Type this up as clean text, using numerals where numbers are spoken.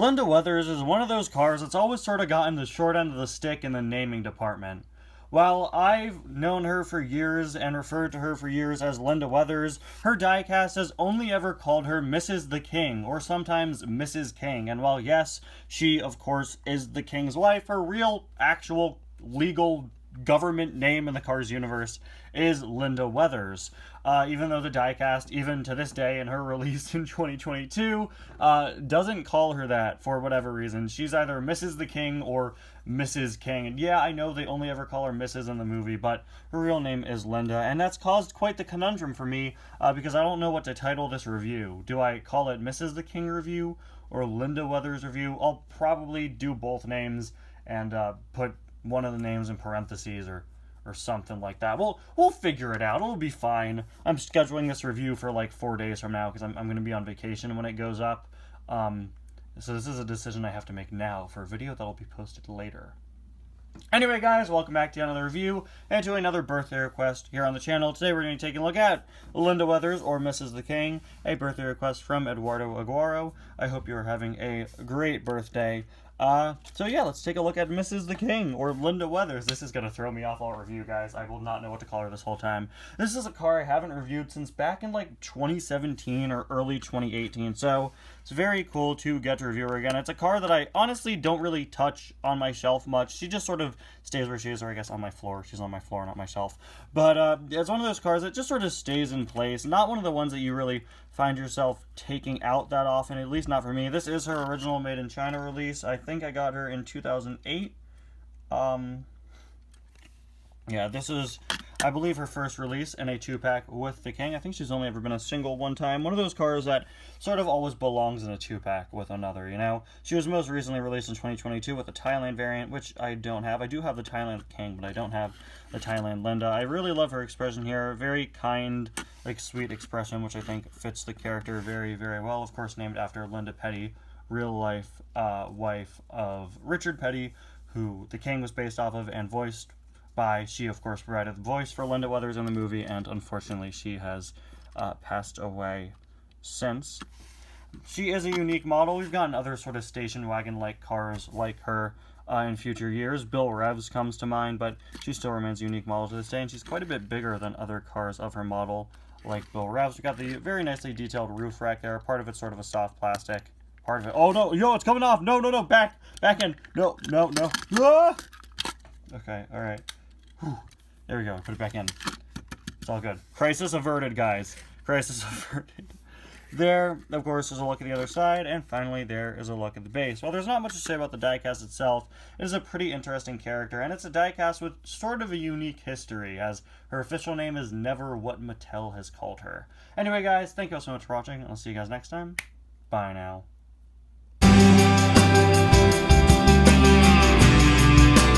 Lynda Weathers is one of those cars that's always sort of gotten the short end of the stick in the naming department. While I've known her for years and referred to her for years as Lynda Weathers, her diecast has only ever called her Mrs. the King, or sometimes Mrs. King. And while yes, she of course is the King's wife, her real, actual, legal government name in the Cars universe is Lynda Weathers. Even though the diecast, even to this day in her release in 2022, doesn't call her that for whatever reason. She's either Mrs. the King or Mrs. King. And yeah, I know they only ever call her Mrs. in the movie, but her real name is Lynda, and that's caused quite the conundrum for me, because I don't know what to title this review. Do I call it Mrs. the King review or Lynda Weathers review? I'll probably do both names and put one of the names in parentheses or something like that. We'll figure it out. It'll be fine. I'm scheduling this review for like 4 days from now because I'm going to be on vacation when it goes up. So this is a decision I have to make now for a video that'll be posted later. Anyway, guys, welcome back to another review and to another birthday request here on the channel. Today we're going to be taking a look at Lynda Weathers, or Mrs. the King, a birthday request from Eduardo Aguaro. I hope you're having a great birthday. So yeah, let's take a look at Mrs. the King, or Lynda Weathers. This is going to throw me off all review, guys. I will not know what to call her this whole time. This is a car I haven't reviewed since back in like 2017 or early 2018, so it's very cool to get to review her again. It's a car that I honestly don't really touch on my shelf much. She just sort of stays where she is, or I guess on my floor. She's on my floor, not my shelf. But it's one of those cars that just sort of stays in place. Not one of the ones that you really find yourself taking out that often, at least not for me. This is her original Made in China release. I think I got her in 2008. Yeah, this is, I believe, her first release in a 2-pack with the King. I think she's only ever been a single one time. One of those cars that sort of always belongs in a 2-pack with another, you know? She was most recently released in 2022 with the Thailand variant, which I don't have. I do have the Thailand King, but I don't have the Thailand Lynda. I really love her expression here. Very kind, like, sweet expression, which I think fits the character very, very well. Of course, named after Lynda Petty, real-life wife of Richard Petty, who the King was based off of and voiced by. She, of course, provided the voice for Lynda Weathers in the movie, and unfortunately she has passed away since. She is a unique model. We've gotten other sort of station wagon-like cars like her in future years. Bill Revs comes to mind, but she still remains a unique model to this day, and she's quite a bit bigger than other cars of her model like Bill Revs. We've got the very nicely detailed roof rack there. Part of it's sort of a soft plastic. Part of it... Oh, no! Yo, it's coming off! No, no, no! Back in! No, no, no! Ah! Okay, alright. There we go. Put it back in. It's all good. Crisis averted, guys. Crisis averted. There, of course, is a look at the other side, and finally there is a look at the base. While there's not much to say about the diecast itself, it is a pretty interesting character, and it's a diecast with sort of a unique history, as her official name is never what Mattel has called her. Anyway, guys, thank you all so much for watching, and I'll see you guys next time. Bye now.